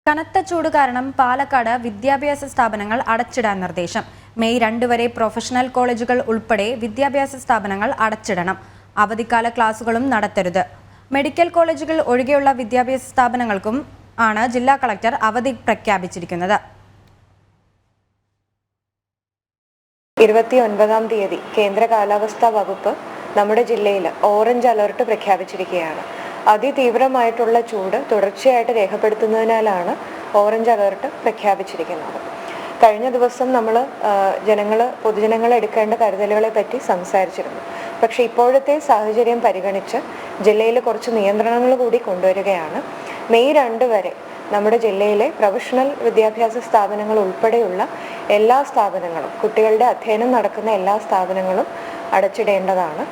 കനത്ത ചൂട് കാരണം പാലക്കാട് വിദ്യാഭ്യാസ സ്ഥാപനങ്ങൾ അടച്ചിടാൻ നിർദ്ദേശം. മെയ് 2 വരെ പ്രൊഫഷണൽ കോളേജുകൾ ഉൾപ്പെടെ വിദ്യാഭ്യാസ സ്ഥാപനങ്ങൾ അടച്ചിടണം. അവധിക്കാല ക്ലാസുകളും നടത്തരുത്. മെഡിക്കൽ കോളേജുകൾ ഒഴികെയുള്ള വിദ്യാഭ്യാസ സ്ഥാപനങ്ങൾക്കും ആണ് ജില്ലാ കളക്ടർ അവധി പ്രഖ്യാപിച്ചിരിക്കുന്നത്. 29-ാം തീയതി കേന്ദ്ര കാലാവസ്ഥാ വകുപ്പ് നമ്മുടെ ജില്ലയിൽ ഓറഞ്ച് അലർട്ട് പ്രഖ്യാപിച്ചിരിക്കുകയാണ്. അതിതീവ്രമായിട്ടുള്ള ചൂട് തുടർച്ചയായിട്ട് രേഖപ്പെടുത്തുന്നതിനാലാണ് ഓറഞ്ച് അലർട്ട് പ്രഖ്യാപിച്ചിരിക്കുന്നത്. കഴിഞ്ഞ ദിവസം നമ്മൾ പൊതുജനങ്ങൾ എടുക്കേണ്ട കരുതലുകളെ പറ്റി സംസാരിച്ചിരുന്നു. പക്ഷേ ഇപ്പോഴത്തെ സാഹചര്യം പരിഗണിച്ച് ജില്ലയിൽ കുറച്ച് നിയന്ത്രണങ്ങൾ കൂടി കൊണ്ടുവരികയാണ്. മെയ് 2 വരെ നമ്മുടെ ജില്ലയിലെ പ്രൊഫഷണൽ വിദ്യാഭ്യാസ സ്ഥാപനങ്ങൾ ഉൾപ്പെടെയുള്ള എല്ലാ സ്ഥാപനങ്ങളും, കുട്ടികളുടെ അധ്യയനം നടക്കുന്ന എല്ലാ സ്ഥാപനങ്ങളും അടച്ചിടേണ്ടതാണ്.